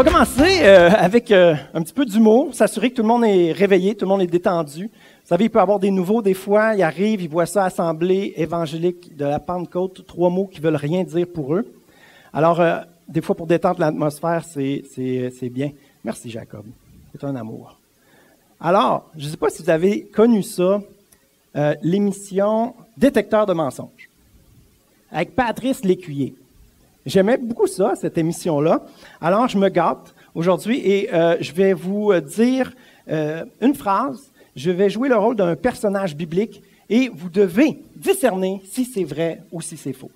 va commencer avec un petit peu d'humour, s'assurer que tout le monde est réveillé, tout le monde est détendu. Vous savez, il peut y avoir des nouveaux, des fois, ils arrivent, ils voient ça, Assemblée évangélique de la Pentecôte, 3 mots qui veulent rien dire pour eux. Alors, des fois, pour détendre l'atmosphère, c'est bien. Merci, Jacob. C'est un amour. Alors, je ne sais pas si vous avez connu ça, l'émission Détecteur de mensonges, avec Patrice Lécuyer. J'aimais beaucoup ça, cette émission-là. Alors, je me gâte aujourd'hui et je vais vous dire une phrase. Je vais jouer le rôle d'un personnage biblique et vous devez discerner si c'est vrai ou si c'est faux.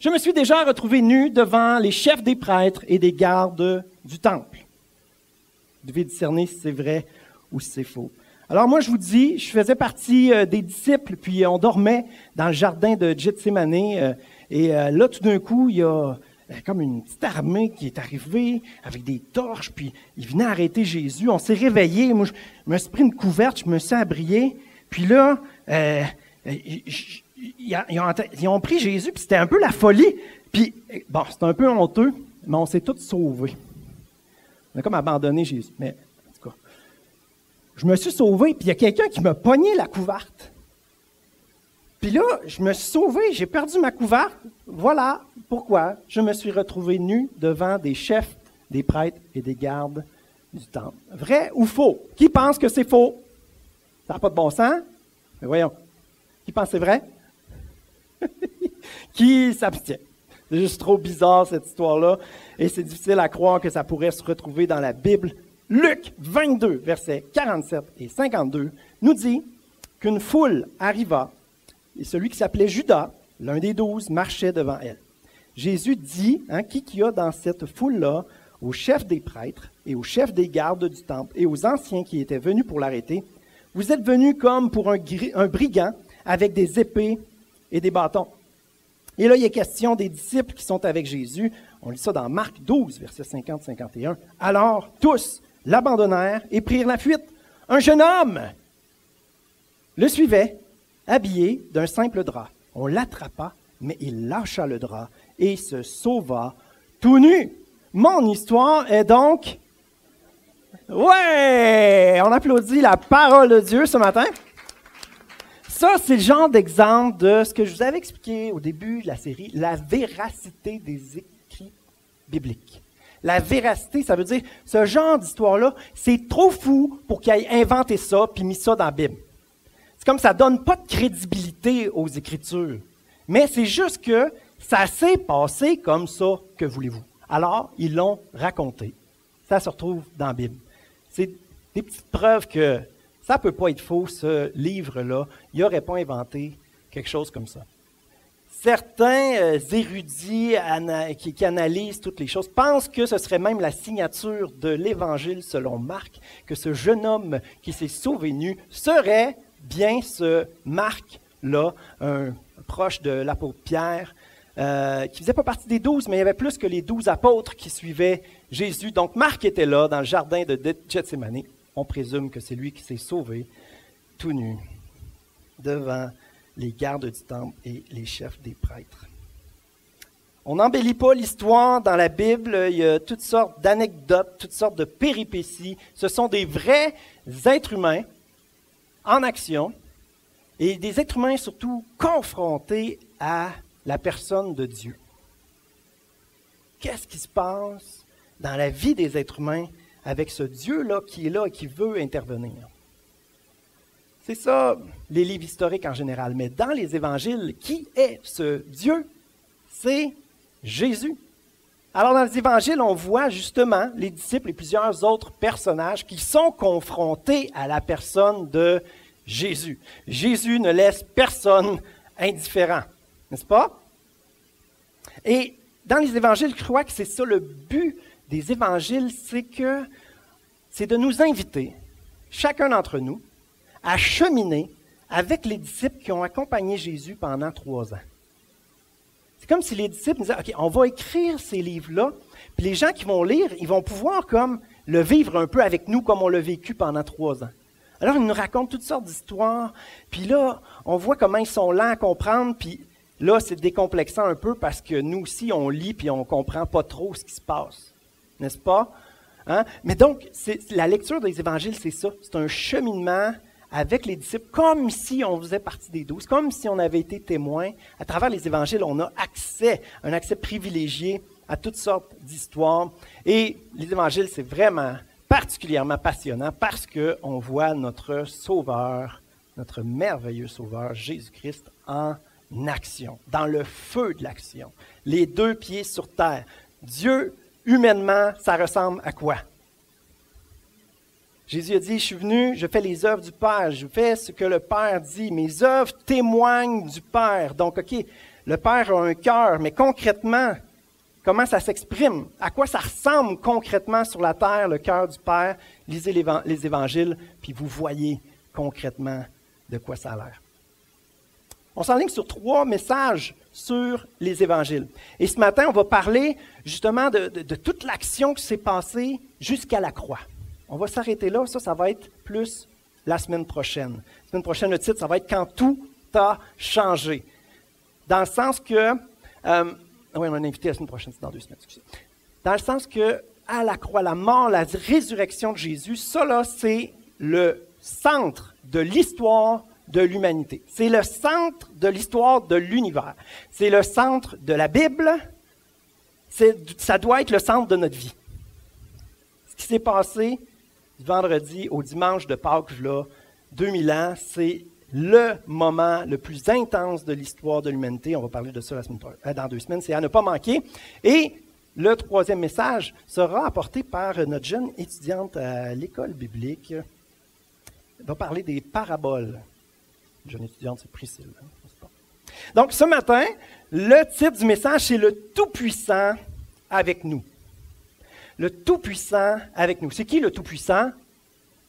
Je me suis déjà retrouvé nu devant les chefs des prêtres et des gardes du temple. Vous devez discerner si c'est vrai ou si c'est faux. Alors moi, je vous dis, je faisais partie des disciples, puis on dormait dans le jardin de Gethsémani. Et là, tout d'un coup, il y a comme une petite armée qui est arrivée avec des torches, puis ils venaient arrêter Jésus. On s'est réveillés. Moi, je me suis pris une couverte, je me suis abrié. Puis là, ils ont pris Jésus, puis c'était un peu la folie. Puis, bon, c'était un peu honteux, mais on s'est tous sauvés. On a comme abandonné Jésus. Mais, en tout cas, je me suis sauvé, puis il y a quelqu'un qui m'a pogné la couverte. Puis là, je me suis sauvé, j'ai perdu ma couverte. Voilà pourquoi je me suis retrouvé nu devant des chefs, des prêtres et des gardes du temple. Vrai ou faux? Qui pense que c'est faux? Ça n'a pas de bon sens? Mais voyons. Qui pense que c'est vrai? Qui s'abstient? C'est juste trop bizarre, cette histoire-là. Et c'est difficile à croire que ça pourrait se retrouver dans la Bible. Luc 22, versets 47 et 52, nous dit qu'une foule arriva et celui qui s'appelait Judas, l'un des 12, marchait devant elle. Jésus dit, qui y a dans cette foule-là, aux chefs des prêtres et aux chefs des gardes du temple et aux anciens qui étaient venus pour l'arrêter, « Vous êtes venus comme pour un brigand avec des épées et des bâtons. » Et là, il est question des disciples qui sont avec Jésus. On lit ça dans Marc 12, versets 50-51. « Alors, tous l'abandonnèrent et prirent la fuite. Un jeune homme le suivait, habillé d'un simple drap. On l'attrapa, mais il lâcha le drap et se sauva tout nu. Mon histoire est donc... Ouais! On applaudit la parole de Dieu ce matin. Ça, c'est le genre d'exemple de ce que je vous avais expliqué au début de la série, la véracité des écrits bibliques. La véracité, ça veut dire, ce genre d'histoire-là, c'est trop fou pour qu'il ait inventé ça puis mis ça dans la Bible. C'est comme ça ne donne pas de crédibilité aux Écritures. Mais c'est juste que ça s'est passé comme ça, que voulez-vous. Alors, ils l'ont raconté. Ça se retrouve dans la Bible. C'est des petites preuves que ça ne peut pas être faux, ce livre-là. Il n'aurait pas inventé quelque chose comme ça. Certains érudits qui analysent toutes les choses pensent que ce serait même la signature de l'Évangile selon Marc, que ce jeune homme qui s'est sauvé nu serait bien ce Marc-là, un proche de l'apôtre Pierre, qui ne faisait pas partie des 12, mais il y avait plus que les 12 apôtres qui suivaient Jésus. Donc Marc était là, dans le jardin de Gethsémani. On présume que c'est lui qui s'est sauvé, tout nu, devant les gardes du temple et les chefs des prêtres. On n'embellit pas l'histoire dans la Bible. Il y a toutes sortes d'anecdotes, toutes sortes de péripéties. Ce sont des vrais êtres humains en action, et des êtres humains surtout confrontés à la personne de Dieu. Qu'est-ce qui se passe dans la vie des êtres humains avec ce Dieu-là qui est là et qui veut intervenir? C'est ça, les livres historiques en général. Mais dans les évangiles, qui est ce Dieu? C'est Jésus. Alors dans les évangiles, on voit justement les disciples et plusieurs autres personnages qui sont confrontés à la personne de Jésus. Jésus ne laisse personne indifférent, n'est-ce pas? Et dans les évangiles, je crois que c'est ça le but des évangiles, c'est de nous inviter, chacun d'entre nous, à cheminer avec les disciples qui ont accompagné Jésus pendant 3 ans. C'est comme si les disciples disaient, OK, on va écrire ces livres-là, puis les gens qui vont lire, ils vont pouvoir comme le vivre un peu avec nous comme on l'a vécu pendant 3 ans. Alors, ils nous racontent toutes sortes d'histoires, puis là, on voit comment ils sont lents à comprendre, puis là, c'est décomplexant un peu parce que nous aussi, on lit puis on ne comprend pas trop ce qui se passe. n'est-ce pas? Hein? Mais donc, la lecture des évangiles, c'est ça. C'est un cheminement avec les disciples, comme si on faisait partie des 12, comme si on avait été témoin. À travers les évangiles, on a un accès privilégié à toutes sortes d'histoires. Et les évangiles, c'est vraiment particulièrement passionnant parce qu'on voit notre Sauveur, notre merveilleux Sauveur, Jésus-Christ, en action, dans le feu de l'action. Les 2 pieds sur terre. Dieu, humainement, ça ressemble à quoi? Jésus a dit, je suis venu, je fais les œuvres du Père, je fais ce que le Père dit. Mes œuvres témoignent du Père. Donc, OK, le Père a un cœur, mais concrètement, comment ça s'exprime? À quoi ça ressemble concrètement sur la terre, le cœur du Père? Lisez les évangiles, puis vous voyez concrètement de quoi ça a l'air. On s'enligne sur 3 messages sur les évangiles. Et ce matin, on va parler justement de toute l'action qui s'est passée jusqu'à la croix. On va s'arrêter là. Ça va être plus la semaine prochaine. La semaine prochaine, le titre, ça va être « Quand tout a changé ». Dans le sens que... oui, on a invité la semaine prochaine, c'est dans 2 semaines, excusez. Dans le sens que, à la croix, la mort, la résurrection de Jésus, ça là, c'est le centre de l'histoire de l'humanité. C'est le centre de l'histoire de l'univers. C'est le centre de la Bible. Ça doit être le centre de notre vie. Ce qui s'est passé du vendredi au dimanche de Pâques, là, 2000 ans, c'est le moment le plus intense de l'histoire de l'humanité. On va parler de ça dans 2 semaines. C'est à ne pas manquer. Et le 3e message sera apporté par notre jeune étudiante à l'école biblique. Elle va parler des paraboles. Une jeune étudiante, c'est Priscille. Hein? Donc, ce matin, le titre du message, c'est « Le Tout-Puissant avec nous ». Le Tout-Puissant avec nous. C'est qui le Tout-Puissant?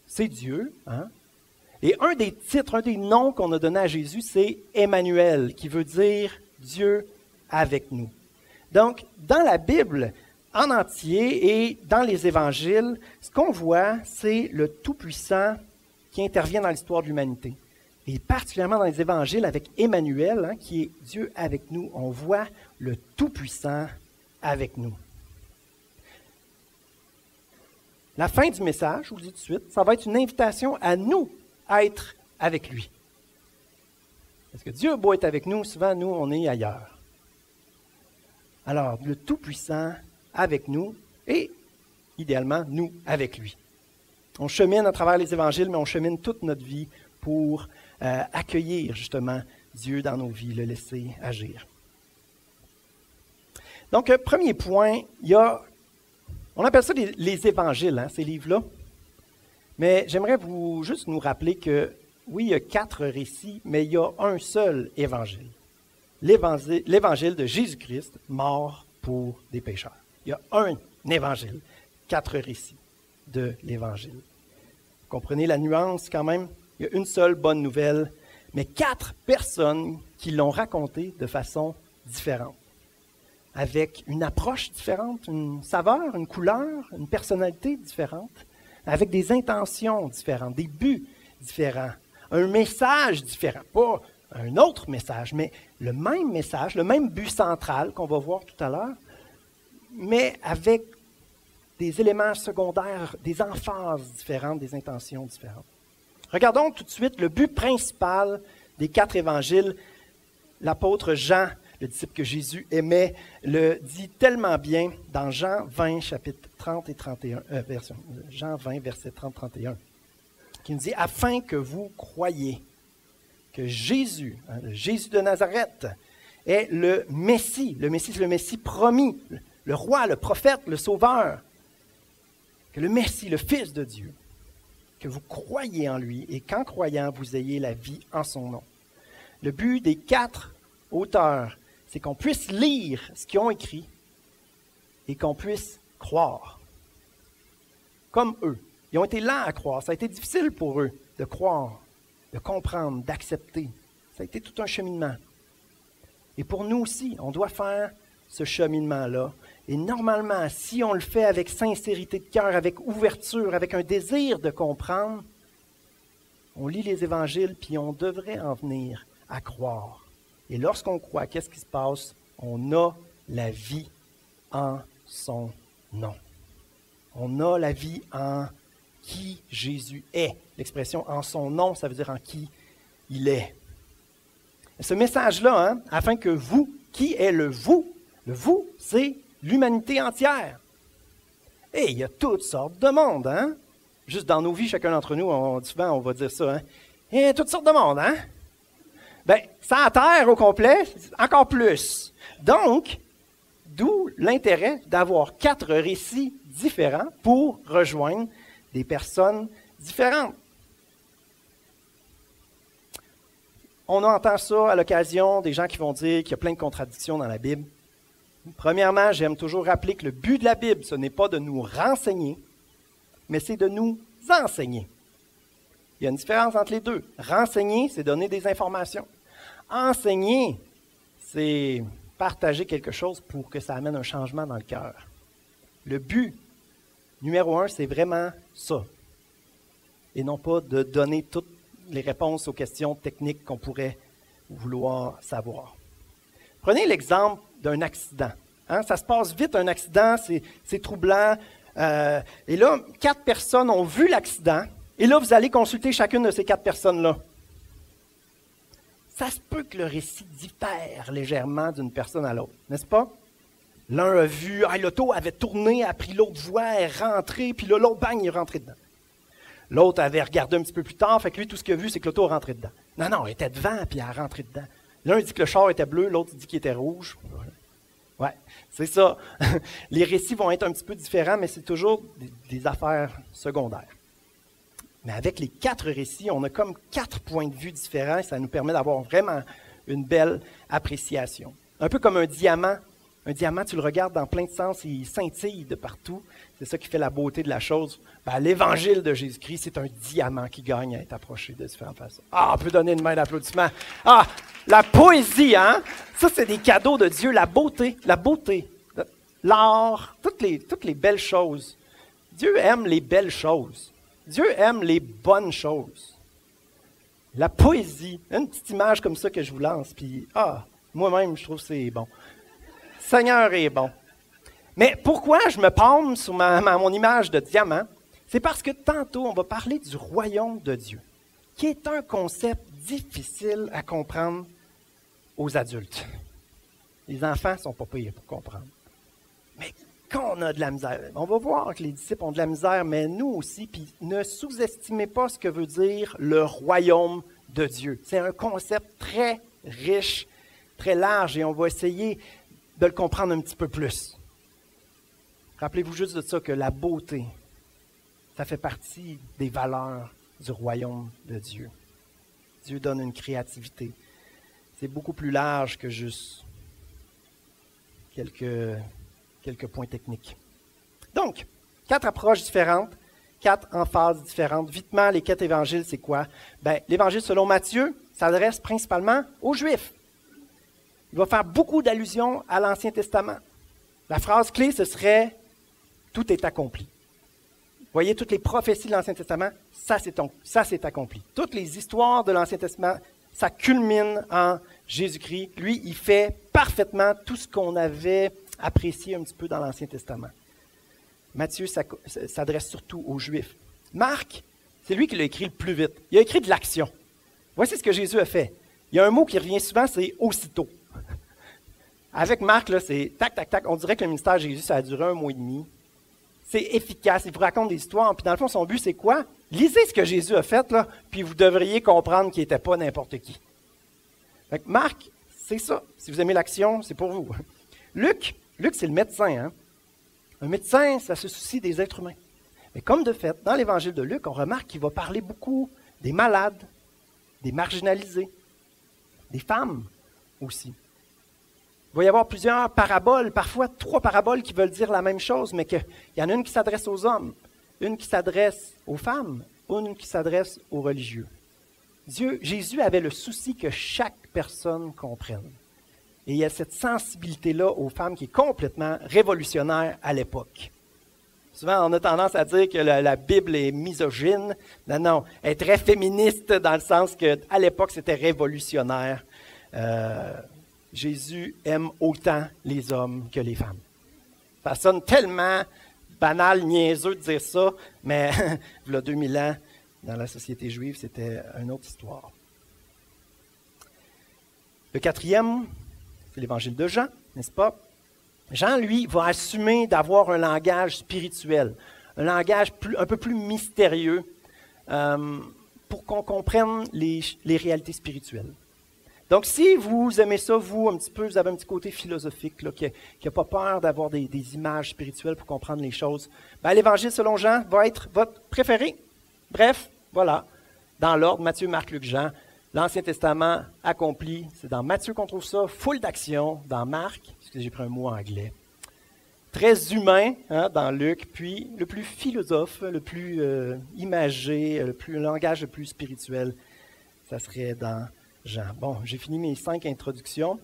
C'est Dieu. Hein? Et un des titres, un des noms qu'on a donné à Jésus, c'est Emmanuel, qui veut dire Dieu avec nous. Donc, dans la Bible en entier et dans les évangiles, ce qu'on voit, c'est le Tout-Puissant qui intervient dans l'histoire de l'humanité. Et particulièrement dans les évangiles avec Emmanuel, hein, qui est Dieu avec nous, on voit le Tout-Puissant avec nous. La fin du message, je vous le dis tout de suite, ça va être une invitation à nous à être avec lui. Parce que Dieu a beau être avec nous, souvent nous, on est ailleurs. Alors, le Tout-Puissant avec nous et, idéalement, nous avec lui. On chemine à travers les évangiles, mais on chemine toute notre vie pour accueillir justement Dieu dans nos vies, le laisser agir. Donc, premier point, on appelle ça les évangiles, hein, ces livres-là. Mais j'aimerais juste nous rappeler que, oui, il y a 4 récits, mais il y a un seul évangile. L'évangile de Jésus-Christ, mort pour des pécheurs. Il y a un évangile, 4 récits de l'évangile. Comprenez la nuance quand même? Il y a une seule bonne nouvelle, mais 4 personnes qui l'ont raconté de façon différente. Avec une approche différente, une saveur, une couleur, une personnalité différente, avec des intentions différentes, des buts différents, un message différent. Pas un autre message, mais le même message, le même but central qu'on va voir tout à l'heure, mais avec des éléments secondaires, des emphases différentes, des intentions différentes. Regardons tout de suite le but principal des 4 évangiles. L'apôtre Jean, le disciple que Jésus aimait, le dit tellement bien dans Jean 20, chapitre 30 et 31, Jean 20, verset 30-31, qui nous dit « Afin que vous croyiez que Jésus, le Jésus de Nazareth, est le Messie. Le Messie, c'est le Messie promis, le roi, le prophète, le sauveur. Que le Messie, le Fils de Dieu, que vous croyez en lui et qu'en croyant, vous ayez la vie en son nom. » Le but des 4 auteurs, c'est qu'on puisse lire ce qu'ils ont écrit et qu'on puisse croire. Comme eux. Ils ont été lents à croire. Ça a été difficile pour eux de croire, de comprendre, d'accepter. Ça a été tout un cheminement. Et pour nous aussi, on doit faire ce cheminement-là. Et normalement, si on le fait avec sincérité de cœur, avec ouverture, avec un désir de comprendre, on lit les évangiles, puis on devrait en venir à croire. Et lorsqu'on croit, qu'est-ce qui se passe? On a la vie en son nom. On a la vie en qui Jésus est. L'expression « en son nom », ça veut dire « en qui il est ». Ce message-là, hein, afin que vous, qui est le vous, c'est l'humanité entière. Et il y a toutes sortes de monde, hein? Juste dans nos vies, chacun d'entre nous, souvent on va dire ça, hein? Il y a toutes sortes de monde, hein? Bien, sans terre au complet, encore plus. Donc, d'où l'intérêt d'avoir 4 récits différents pour rejoindre des personnes différentes. On entend ça à l'occasion des gens qui vont dire qu'il y a plein de contradictions dans la Bible. Premièrement, j'aime toujours rappeler que le but de la Bible, ce n'est pas de nous renseigner, mais c'est de nous enseigner. Il y a une différence entre les deux. Renseigner, c'est donner des informations. Enseigner, c'est partager quelque chose pour que ça amène un changement dans le cœur. Le but, numéro 1, c'est vraiment ça. Et non pas de donner toutes les réponses aux questions techniques qu'on pourrait vouloir savoir. Prenez l'exemple d'un accident. Hein? Ça se passe vite, un accident, c'est troublant. Et là, 4 personnes ont vu l'accident. Et là, vous allez consulter chacune de ces 4 personnes-là. Ça se peut que le récit diffère légèrement d'une personne à l'autre, n'est-ce pas? L'un a vu, l'auto avait tourné, a pris l'autre voie, est rentré, puis là, l'autre, bang, il est rentré dedans. L'autre avait regardé un petit peu plus tard, fait que lui, tout ce qu'il a vu, c'est que l'auto est rentrée dedans. Non, elle était devant, puis elle est rentrée dedans. L'un dit que le char était bleu, l'autre dit qu'il était rouge. Ouais, c'est ça. Les récits vont être un petit peu différents, mais c'est toujours des affaires secondaires. Mais avec les 4 récits, on a comme 4 points de vue différents et ça nous permet d'avoir vraiment une belle appréciation. Un peu comme un diamant. Un diamant, tu le regardes dans plein de sens, il scintille de partout. C'est ça qui fait la beauté de la chose. L'évangile de Jésus-Christ, c'est un diamant qui gagne à être approché de différentes façons. On peut donner une main d'applaudissement. La poésie, hein? Ça, c'est des cadeaux de Dieu. La beauté, l'art, toutes les belles choses. Dieu aime les belles choses. Dieu aime les bonnes choses. La poésie, une petite image comme ça que je vous lance, puis moi-même, je trouve que c'est bon. Seigneur est bon. Mais pourquoi je me palme sur mon image de diamant? C'est parce que tantôt, on va parler du royaume de Dieu, qui est un concept difficile à comprendre aux adultes. Les enfants ne sont pas pires pour comprendre. Mais quand on a de la misère, on va voir que les disciples ont de la misère, mais nous aussi, puis ne sous-estimez pas ce que veut dire le royaume de Dieu. C'est un concept très riche, très large, et on va essayer de le comprendre un petit peu plus. Rappelez-vous juste de ça, que la beauté, ça fait partie des valeurs du royaume de Dieu. Dieu donne une créativité. C'est beaucoup plus large que juste quelques points techniques. Donc, 4 approches différentes, 4 emphases différentes. Vitement, les 4 évangiles, c'est quoi? L'évangile selon Matthieu s'adresse principalement aux Juifs. Il va faire beaucoup d'allusions à l'Ancien Testament. La phrase clé, ce serait « Tout est accompli ». Vous voyez, toutes les prophéties de l'Ancien Testament, ça c'est accompli. Toutes les histoires de l'Ancien Testament, ça culmine en Jésus-Christ. Lui, il fait parfaitement tout ce qu'on avait apprécié un petit peu dans l'Ancien Testament. Matthieu s'adresse surtout aux Juifs. Marc, c'est lui qui l'a écrit le plus vite. Il a écrit de l'action. Voici ce que Jésus a fait. Il y a un mot qui revient souvent, c'est « aussitôt ». Avec Marc, là, c'est tac, tac, tac. On dirait que le ministère de Jésus, ça a duré 1 mois et demi. C'est efficace. Il vous raconte des histoires. Puis dans le fond, son but, c'est quoi? Lisez ce que Jésus a fait, là, puis vous devriez comprendre qu'il n'était pas n'importe qui. Fait que Marc, c'est ça. Si vous aimez l'action, c'est pour vous. Luc, c'est le médecin. Hein? Un médecin, ça se soucie des êtres humains. Mais comme de fait, dans l'évangile de Luc, on remarque qu'il va parler beaucoup des malades, des marginalisés, des femmes aussi. Il va y avoir plusieurs paraboles, parfois 3 paraboles qui veulent dire la même chose, mais qu'il y en a une qui s'adresse aux hommes, une qui s'adresse aux femmes, une qui s'adresse aux religieux. Jésus avait le souci que chaque personne comprenne. Et il y a cette sensibilité-là aux femmes qui est complètement révolutionnaire à l'époque. Souvent, on a tendance à dire que la Bible est misogyne. Non, elle est très féministe dans le sens qu'à l'époque, c'était révolutionnaire. Jésus aime autant les hommes que les femmes. Ça sonne tellement banal, niaiseux de dire ça, mais il y a 2000 ans, dans la société juive, c'était une autre histoire. Le quatrième, c'est l'évangile de Jean, n'est-ce pas? Jean, lui, va assumer d'avoir un langage spirituel, un langage un peu plus mystérieux pour qu'on comprenne les réalités spirituelles. Donc, si vous aimez ça, vous, un petit peu, vous avez un petit côté philosophique, là, qui n'a pas peur d'avoir des images spirituelles pour comprendre les choses, ben, l'évangile selon Jean va être votre préféré. Bref, voilà, dans l'ordre, Matthieu, Marc, Luc, Jean, l'Ancien Testament accompli, c'est dans Matthieu qu'on trouve ça, full d'action, dans Marc, parce que j'ai pris un mot anglais, très humain, hein, dans Luc, puis le plus philosophe, le plus imagé, le langage le plus spirituel, ça serait dans Jean. Bon, j'ai fini mes 5 introductions.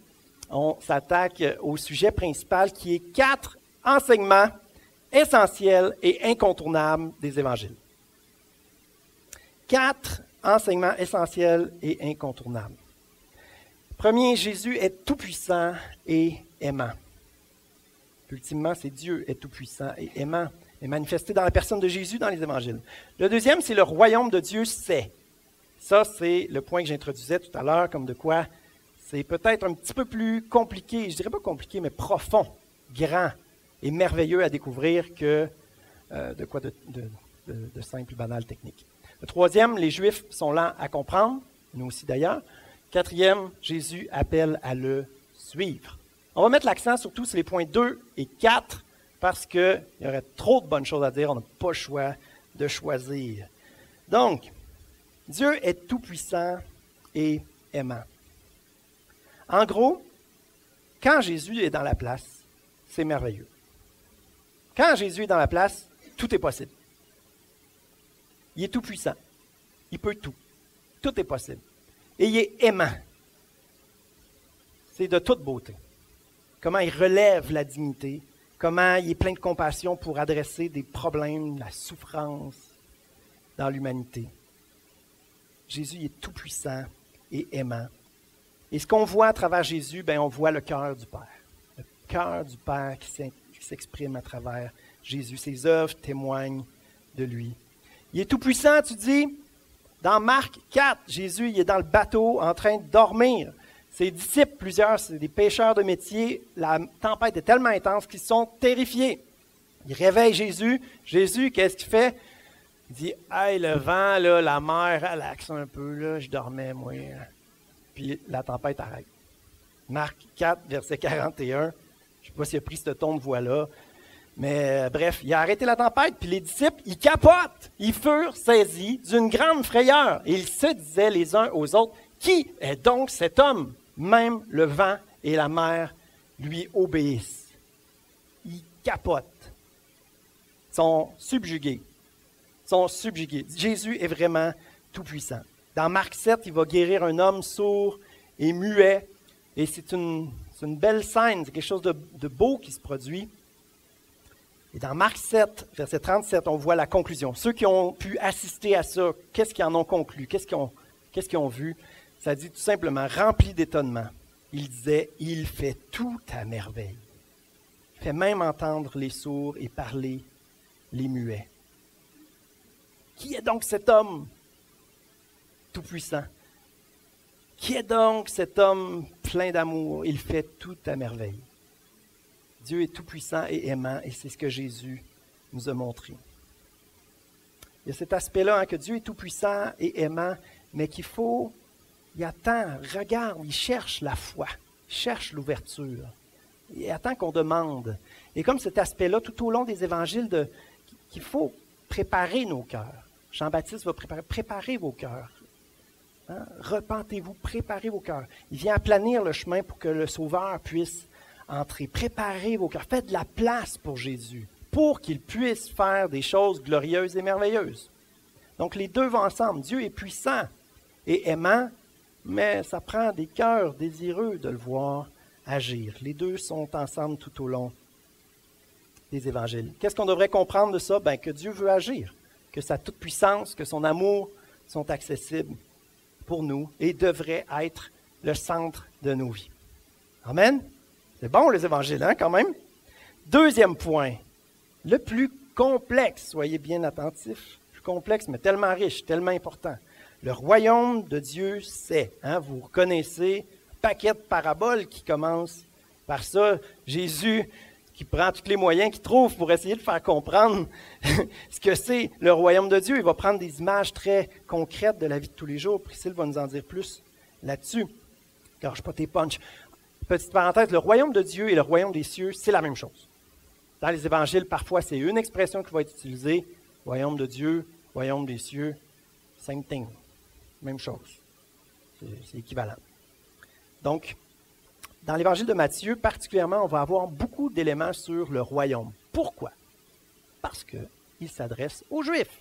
On s'attaque au sujet principal qui est 4 enseignements essentiels et incontournables des évangiles. 4 enseignements essentiels et incontournables. Premier, Jésus est tout-puissant et aimant. Ultimement, c'est Dieu est tout-puissant et aimant, est manifesté dans la personne de Jésus dans les évangiles. Le deuxième, c'est le royaume de Dieu c'est. Ça, c'est le point que j'introduisais tout à l'heure, comme de quoi c'est peut-être un petit peu plus compliqué, je dirais pas compliqué, mais profond, grand et merveilleux à découvrir que de simple et banal technique. Le troisième, les Juifs sont lents à comprendre, nous aussi d'ailleurs. Quatrième, Jésus appelle à le suivre. On va mettre l'accent surtout sur les points 2 et 4 parce qu'il y aurait trop de bonnes choses à dire, on n'a pas le choix de choisir. Donc, Dieu est tout-puissant et aimant. En gros, quand Jésus est dans la place, c'est merveilleux. Quand Jésus est dans la place, tout est possible. Il est tout-puissant. Il peut tout. Tout est possible. Et il est aimant. C'est de toute beauté. Comment il relève la dignité, comment il est plein de compassion pour adresser des problèmes, la souffrance dans l'humanité. Jésus est tout-puissant et aimant. Et ce qu'on voit à travers Jésus, on voit le cœur du Père. Le cœur du Père qui s'exprime à travers Jésus. Ses œuvres témoignent de lui. Il est tout-puissant, tu dis, dans Marc 4, Jésus il est dans le bateau en train de dormir. Ses disciples, plusieurs, c'est des pêcheurs de métier, la tempête est tellement intense qu'ils sont terrifiés. Ils réveillent Jésus. Jésus, qu'est-ce qu'il fait? Il dit, « Hey, le vent, là, la mer, relaxe un peu, là, je dormais, moi. » Puis la tempête arrête. Marc 4, verset 41. Je ne sais pas s'il a pris ce ton de voix-là. Mais bref, il a arrêté la tempête, puis les disciples, ils capotent. Ils furent saisis d'une grande frayeur. Et ils se disaient les uns aux autres, « Qui est donc cet homme? » Même le vent et la mer lui obéissent. Ils capotent. Ils sont subjugués. Jésus est vraiment tout-puissant. Dans Marc 7, il va guérir un homme sourd et muet. Et c'est une belle scène, c'est quelque chose de beau qui se produit. Et dans Marc 7, verset 37, on voit la conclusion. Ceux qui ont pu assister à ça, qu'est-ce qu'ils en ont conclu? Qu'est-ce qu'ils ont vu? Ça dit tout simplement, rempli d'étonnement. Il disait, il fait tout à merveille. Il fait même entendre les sourds et parler les muets. Qui est donc cet homme tout-puissant? Qui est donc cet homme plein d'amour? Il fait tout à merveille. Dieu est tout-puissant et aimant, et c'est ce que Jésus nous a montré. Il y a cet aspect-là, que Dieu est tout-puissant et aimant, mais il attend, regarde, il cherche la foi, il cherche l'ouverture. Il attend qu'on demande. Et comme cet aspect-là, tout au long des évangiles, qu'il faut préparer nos cœurs. Jean-Baptiste va préparer vos cœurs. Hein? Repentez-vous, préparez vos cœurs. Il vient aplanir le chemin pour que le Sauveur puisse entrer. Préparez vos cœurs. Faites de la place pour Jésus, pour qu'il puisse faire des choses glorieuses et merveilleuses. Donc les deux vont ensemble. Dieu est puissant et aimant, mais ça prend des cœurs désireux de le voir agir. Les deux sont ensemble tout au long des évangiles. Qu'est-ce qu'on devrait comprendre de ça? Que Dieu veut agir, que sa toute-puissance, que son amour sont accessibles pour nous et devraient être le centre de nos vies. Amen? C'est bon les évangiles, quand même? Deuxième point, le plus complexe, soyez bien attentifs, plus complexe, mais tellement riche, tellement important. Le royaume de Dieu, c'est, vous reconnaissez, un paquet de paraboles qui commencent par ça. Jésus qui prend tous les moyens qu'il trouve pour essayer de faire comprendre ce que c'est le royaume de Dieu. Il va prendre des images très concrètes de la vie de tous les jours. Priscille va nous en dire plus là-dessus. Gâche pas tes punchs. Petite parenthèse, le royaume de Dieu et le royaume des cieux, c'est la même chose. Dans les évangiles, parfois, c'est une expression qui va être utilisée. Royaume de Dieu, royaume des cieux, same thing. Même chose. C'est équivalent. Donc, dans l'évangile de Matthieu, particulièrement, on va avoir beaucoup d'éléments sur le royaume. Pourquoi? Parce qu'il s'adresse aux Juifs,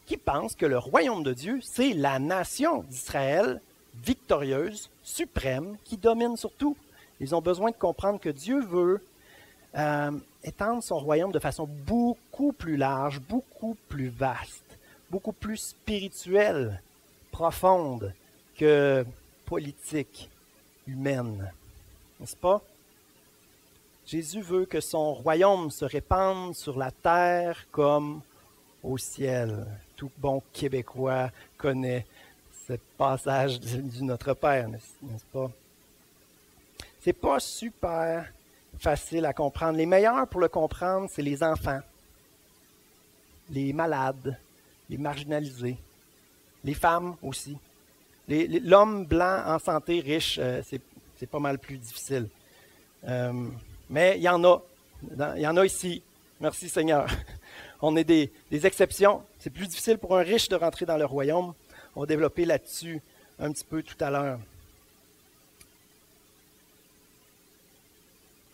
qui pensent que le royaume de Dieu, c'est la nation d'Israël victorieuse, suprême, qui domine sur tout. Ils ont besoin de comprendre que Dieu veut étendre son royaume de façon beaucoup plus large, beaucoup plus vaste, beaucoup plus spirituelle, profonde que politique, humaine. N'est-ce pas? Jésus veut que son royaume se répande sur la terre comme au ciel. Tout bon Québécois connaît ce passage du Notre Père, n'est-ce pas? C'est pas super facile à comprendre. Les meilleurs pour le comprendre, c'est les enfants, les malades, les marginalisés, les femmes aussi. L'homme blanc en santé, riche, c'est pas mal plus difficile. Mais il y en a. Il y en a ici. Merci Seigneur. On est des exceptions. C'est plus difficile pour un riche de rentrer dans le royaume. On va développer là-dessus un petit peu tout à l'heure.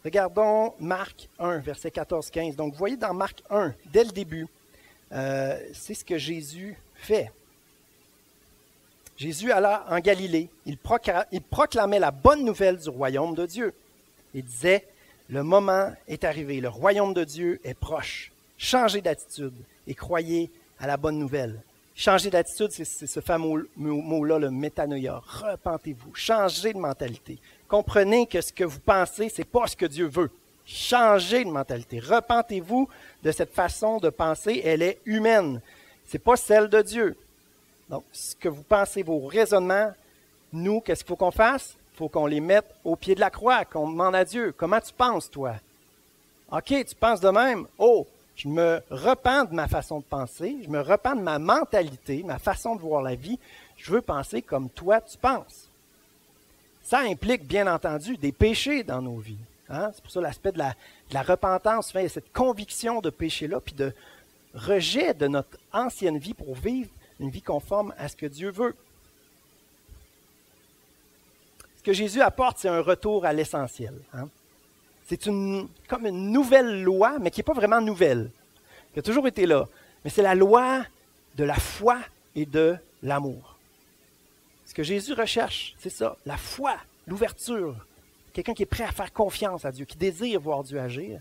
Regardons Marc 1, verset 14-15. Donc, vous voyez dans Marc 1, dès le début, c'est ce que Jésus fait. Jésus alla en Galilée. Il proclamait la bonne nouvelle du royaume de Dieu. Il disait, le moment est arrivé, le royaume de Dieu est proche. Changez d'attitude et croyez à la bonne nouvelle. Changer d'attitude, c'est ce fameux mot-là, le métanoïa. Repentez-vous, changez de mentalité. Comprenez que ce que vous pensez, ce n'est pas ce que Dieu veut. Changez de mentalité. Repentez-vous de cette façon de penser, elle est humaine. Ce n'est pas celle de Dieu. Donc, ce que vous pensez, vos raisonnements, nous, qu'est-ce qu'il faut qu'on fasse? Il faut qu'on les mette au pied de la croix, qu'on demande à Dieu. Comment tu penses, toi? OK, tu penses de même. Oh, je me repens de ma façon de penser, je me repens de ma mentalité, ma façon de voir la vie. Je veux penser comme toi, tu penses. Ça implique, bien entendu, des péchés dans nos vies. C'est pour ça l'aspect de la repentance, cette conviction de péché-là, puis de rejet de notre ancienne vie pour vivre une vie conforme à ce que Dieu veut. Ce que Jésus apporte, c'est un retour à l'essentiel. C'est comme une nouvelle loi, mais qui n'est pas vraiment nouvelle, qui a toujours été là. Mais c'est la loi de la foi et de l'amour. Ce que Jésus recherche, c'est ça, la foi, l'ouverture. Quelqu'un qui est prêt à faire confiance à Dieu, qui désire voir Dieu agir,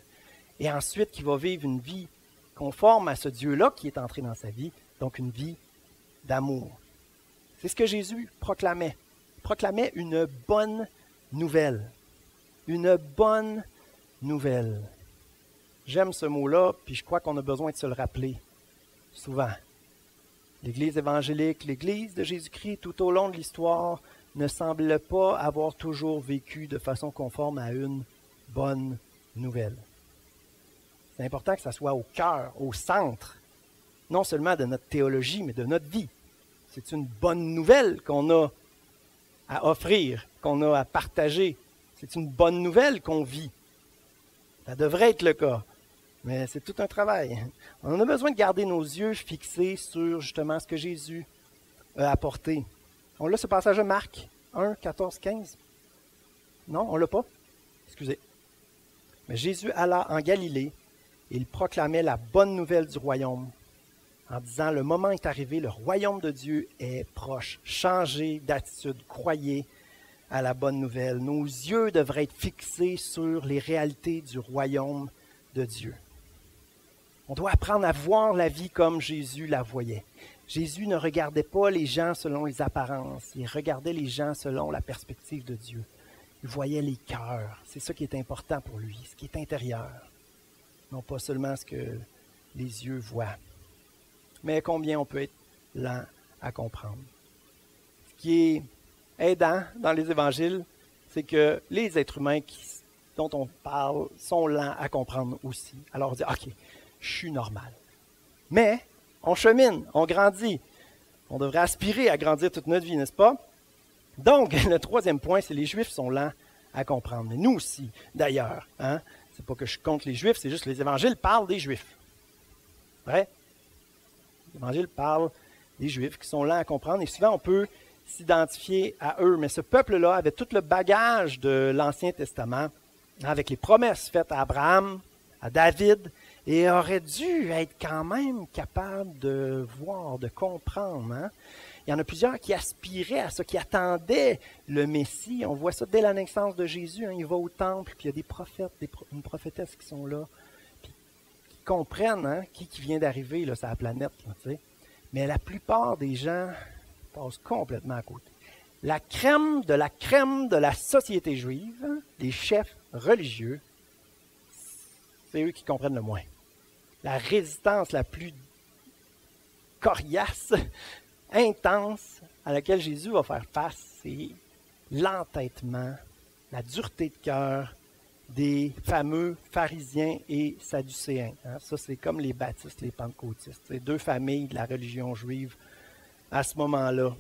et ensuite qui va vivre une vie conforme à ce Dieu-là qui est entré dans sa vie, donc une vie d'amour. C'est ce que Jésus proclamait. Il proclamait une bonne nouvelle. Une bonne nouvelle. J'aime ce mot-là, puis je crois qu'on a besoin de se le rappeler souvent. L'Église évangélique, l'Église de Jésus-Christ, tout au long de l'histoire, ne semble pas avoir toujours vécu de façon conforme à une bonne nouvelle. C'est important que ça soit au cœur, au centre, non seulement de notre théologie, mais de notre vie. C'est une bonne nouvelle qu'on a à offrir, qu'on a à partager. C'est une bonne nouvelle qu'on vit. Ça devrait être le cas, mais c'est tout un travail. On a besoin de garder nos yeux fixés sur justement ce que Jésus a apporté. On l'a ce passage de Marc 1, 14, 15? Non, on ne l'a pas? Excusez. Mais Jésus alla en Galilée et il proclamait la bonne nouvelle du royaume en disant, le moment est arrivé, le royaume de Dieu est proche. Changez d'attitude, croyez à la bonne nouvelle. Nos yeux devraient être fixés sur les réalités du royaume de Dieu. On doit apprendre à voir la vie comme Jésus la voyait. Jésus ne regardait pas les gens selon les apparences, il regardait les gens selon la perspective de Dieu. Il voyait les cœurs, c'est ça qui est important pour lui, ce qui est intérieur. Non pas seulement ce que les yeux voient. Mais combien on peut être lent à comprendre. Ce qui est aidant dans les évangiles, c'est que les êtres humains dont on parle sont lents à comprendre aussi. Alors on dit, OK, je suis normal. Mais on chemine, on grandit. On devrait aspirer à grandir toute notre vie, n'est-ce pas? Donc, le troisième point, c'est que les Juifs sont lents à comprendre. Mais nous aussi, d'ailleurs. Hein? C'est pas que je compte les Juifs, c'est juste que les évangiles parlent des Juifs. Vrai? L'Évangile parle des Juifs qui sont lents à comprendre et souvent on peut s'identifier à eux. Mais ce peuple-là avait tout le bagage de l'Ancien Testament avec les promesses faites à Abraham, à David, et aurait dû être quand même capable de voir, de comprendre. Hein? Il y en a plusieurs qui aspiraient à ça, qui attendaient le Messie. On voit ça dès la naissance de Jésus. Hein? Il va au temple, puis il y a des prophètes, une prophétesse qui sont là, puis qui comprennent hein, qui vient d'arriver là, sur la planète. Là, tu sais. Mais la plupart des gens passent complètement à côté. La crème de la société juive, les chefs religieux, c'est eux qui comprennent le moins. La résistance la plus coriace, intense, à laquelle Jésus va faire face, c'est l'entêtement, la dureté de cœur des fameux pharisiens et sadducéens. Hein? Ça, c'est comme les baptistes, les pentecôtistes. C'est deux familles de la religion juive à ce moment-là.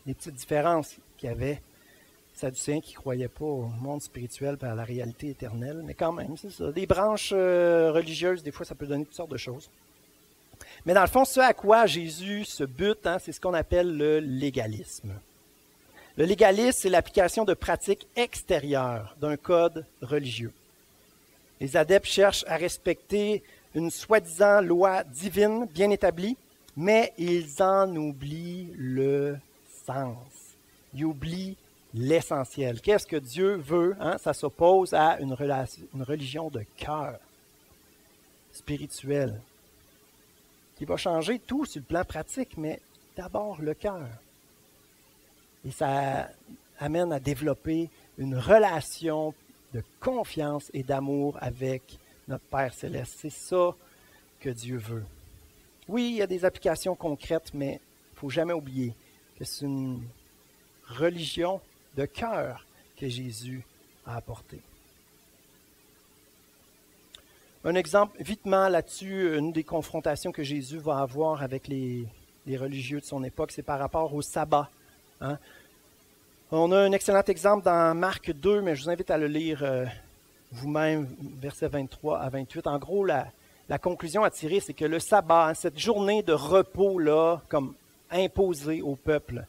Les petites différences qu'il y avait. Sadducéens qui ne croyaient pas au monde spirituel et à la réalité éternelle, mais quand même, c'est ça. Des branches religieuses, des fois, ça peut donner toutes sortes de choses. Mais dans le fond, ce à quoi Jésus se bute, hein, c'est ce qu'on appelle le légalisme. Le légalisme, c'est l'application de pratiques extérieures d'un code religieux. Les adeptes cherchent à respecter une soi-disant loi divine bien établie, mais ils en oublient le sens. Ils oublient l'essentiel. Qu'est-ce que Dieu veut? Hein? Ça s'oppose à une religion de cœur, spirituelle, qui va changer tout sur le plan pratique, mais d'abord le cœur. Et ça amène à développer une relation de confiance et d'amour avec notre Père Céleste. C'est ça que Dieu veut. Oui, il y a des applications concrètes, mais il ne faut jamais oublier que c'est une religion de cœur que Jésus a apporté. Un exemple, vitement là-dessus, une des confrontations que Jésus va avoir avec les religieux de son époque, c'est par rapport au sabbat. Hein? On a un excellent exemple dans Marc 2, mais je vous invite à le lire vous-même, versets 23 à 28. En gros, la conclusion à tirer, c'est que le sabbat, hein, cette journée de repos-là, comme imposée au peuple,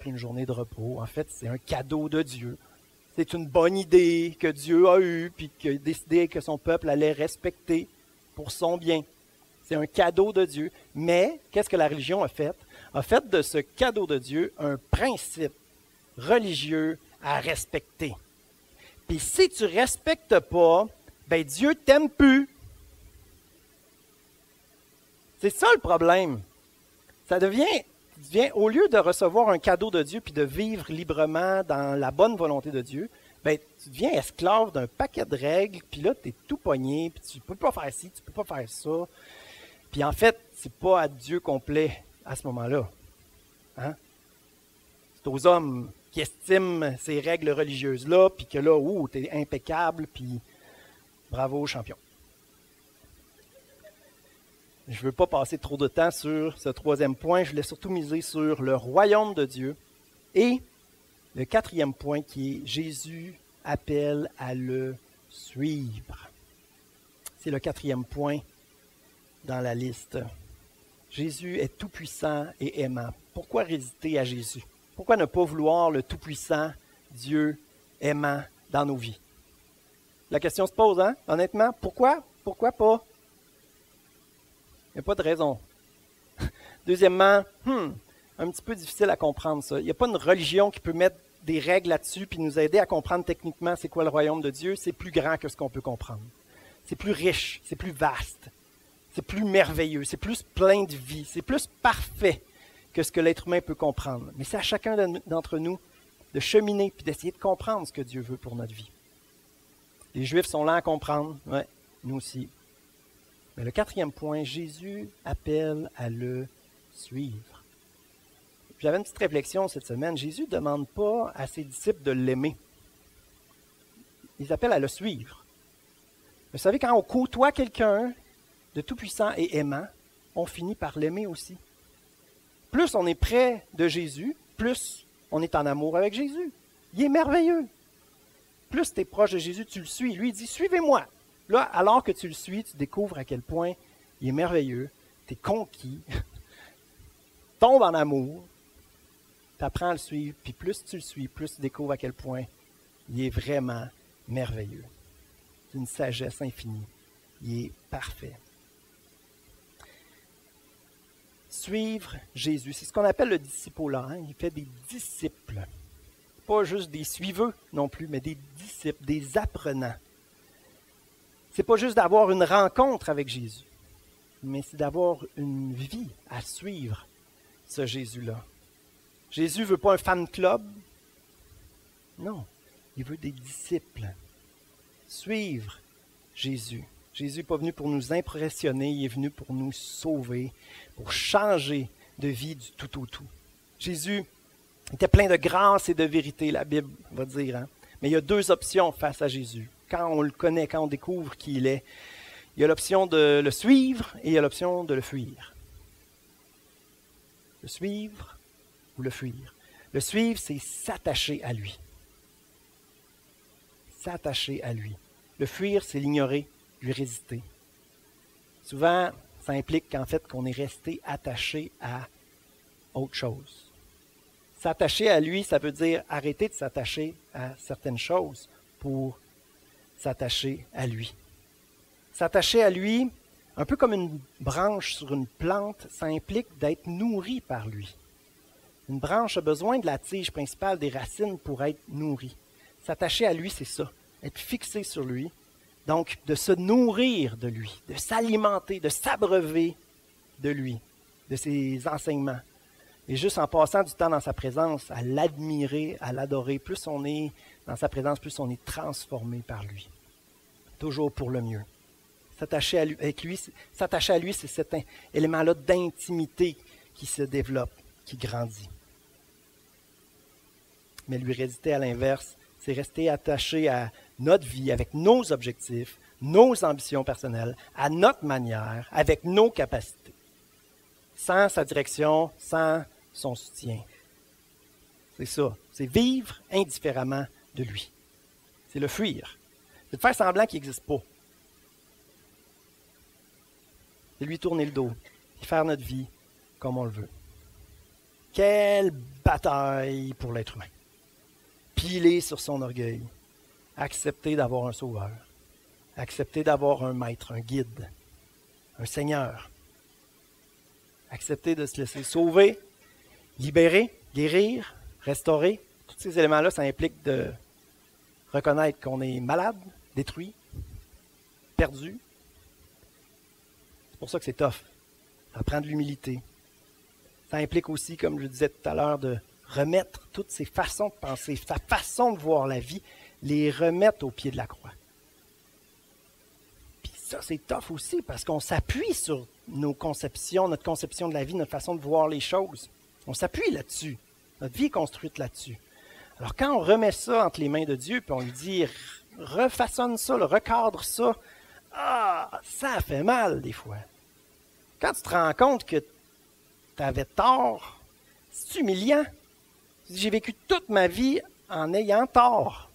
une journée de repos. En fait, c'est un cadeau de Dieu. C'est une bonne idée que Dieu a eue, puis qu'il a décidé que son peuple allait respecter pour son bien. C'est un cadeau de Dieu. Mais, qu'est-ce que la religion a fait? A fait de ce cadeau de Dieu un principe religieux à respecter. Puis si tu ne respectes pas, ben Dieu ne t'aime plus. C'est ça le problème. Ça devient, au lieu de recevoir un cadeau de Dieu puis de vivre librement dans la bonne volonté de Dieu, ben, tu deviens esclave d'un paquet de règles, puis là, tu es tout pogné, puis tu ne peux pas faire ci, tu ne peux pas faire ça. Puis en fait, c'est pas à Dieu complet à ce moment-là. Hein? C'est aux hommes qui estiment ces règles religieuses-là, puis que là, tu es impeccable, puis bravo, champion. Je ne veux pas passer trop de temps sur ce troisième point. Je voulais surtout miser sur le royaume de Dieu. Et le quatrième point qui est Jésus appelle à le suivre. C'est le quatrième point dans la liste. Jésus est tout-puissant et aimant. Pourquoi résister à Jésus? Pourquoi ne pas vouloir le tout-puissant Dieu aimant dans nos vies? La question se pose, hein? Honnêtement, pourquoi? Pourquoi pas? Il n'y a pas de raison. Deuxièmement, un petit peu difficile à comprendre ça. Il n'y a pas une religion qui peut mettre des règles là-dessus puis nous aider à comprendre techniquement c'est quoi le royaume de Dieu. C'est plus grand que ce qu'on peut comprendre. C'est plus riche, c'est plus vaste, c'est plus merveilleux, c'est plus plein de vie, c'est plus parfait que ce que l'être humain peut comprendre. Mais c'est à chacun d'entre nous de cheminer puis d'essayer de comprendre ce que Dieu veut pour notre vie. Les Juifs sont lents à comprendre, ouais, nous aussi. Mais le quatrième point, Jésus appelle à le suivre. J'avais une petite réflexion cette semaine. Jésus ne demande pas à ses disciples de l'aimer. Il appelle à le suivre. Vous savez, quand on côtoie quelqu'un de tout-puissant et aimant, on finit par l'aimer aussi. Plus on est près de Jésus, plus on est en amour avec Jésus. Il est merveilleux. Plus tu es proche de Jésus, tu le suis. Lui, il dit, suivez-moi. Là, alors que tu le suis, tu découvres à quel point il est merveilleux. Tu es conquis. Tombe en amour. Tu apprends à le suivre. Puis plus tu le suis, plus tu découvres à quel point il est vraiment merveilleux. C'est une sagesse infinie. Il est parfait. Suivre Jésus, c'est ce qu'on appelle le discipolat. Il fait des disciples. Pas juste des suiveux non plus, mais des disciples, des apprenants. C'est pas juste d'avoir une rencontre avec Jésus, mais c'est d'avoir une vie à suivre ce Jésus-là. Jésus ne veut pas un fan club. Non, il veut des disciples. Suivre Jésus. Jésus n'est pas venu pour nous impressionner, il est venu pour nous sauver, pour changer de vie du tout au tout. Jésus était plein de grâce et de vérité, la Bible va dire. Hein? Mais il y a deux options face à Jésus. Quand on le connaît, quand on découvre qui il est, il y a l'option de le suivre et il y a l'option de le fuir. Le suivre ou le fuir. Le suivre, c'est s'attacher à lui. S'attacher à lui. Le fuir, c'est l'ignorer, lui résister. Souvent, ça implique qu'en fait, qu'on est resté attaché à autre chose. S'attacher à lui, ça veut dire arrêter de s'attacher à certaines choses pour s'attacher à lui. S'attacher à lui, un peu comme une branche sur une plante, ça implique d'être nourri par lui. Une branche a besoin de la tige principale, des racines pour être nourrie. S'attacher à lui, c'est ça, être fixé sur lui. Donc, de se nourrir de lui, de s'alimenter, de s'abreuver de lui, de ses enseignements. Et juste en passant du temps dans sa présence, à l'admirer, à l'adorer, plus on est dans sa présence, plus on est transformé par lui. Toujours pour le mieux. S'attacher à lui, c'est cet élément-là d'intimité qui se développe, qui grandit. Mais lui résister à l'inverse, c'est rester attaché à notre vie, avec nos objectifs, nos ambitions personnelles, à notre manière, avec nos capacités. Sans sa direction, sans son soutien. C'est ça. C'est vivre indifféremment de lui. C'est le fuir. C'est de faire semblant qu'il n'existe pas. C'est lui tourner le dos et faire notre vie comme on le veut. Quelle bataille pour l'être humain. Piler sur son orgueil. Accepter d'avoir un sauveur. Accepter d'avoir un maître, un guide, un seigneur. Accepter de se laisser sauver, libérer, guérir, restaurer. Tous ces éléments-là, ça implique de reconnaître qu'on est malade, détruit, perdu. C'est pour ça que c'est tough. Ça prend de l'humilité. Ça implique aussi, comme je le disais tout à l'heure, de remettre toutes ces façons de penser, sa façon de voir la vie, les remettre au pied de la croix. Puis ça, c'est tough aussi, parce qu'on s'appuie sur nos conceptions, notre conception de la vie, notre façon de voir les choses. On s'appuie là-dessus. Notre vie est construite là-dessus. Alors quand on remet ça entre les mains de Dieu, puis on lui dit, refaçonne ça, recadre ça, ça fait mal des fois. Quand tu te rends compte que tu avais tort, c'est humiliant. J'ai vécu toute ma vie en ayant tort.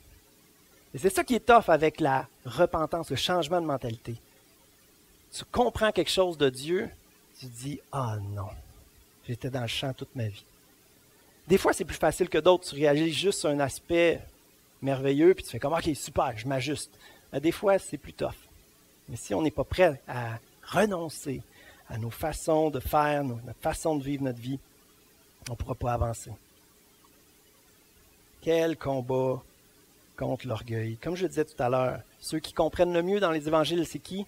Et c'est ça qui est tough avec la repentance, le changement de mentalité. Tu comprends quelque chose de Dieu, tu te dis, non, j'étais dans le champ toute ma vie. Des fois, c'est plus facile que d'autres. Tu réagis juste sur un aspect merveilleux, puis tu fais comme, OK, super, je m'ajuste. Mais des fois, c'est plus tough. Mais si on n'est pas prêt à renoncer à nos façons de faire, notre façon de vivre notre vie, on ne pourra pas avancer. Quel combat contre l'orgueil. Comme je le disais tout à l'heure, ceux qui comprennent le mieux dans les évangiles, c'est qui?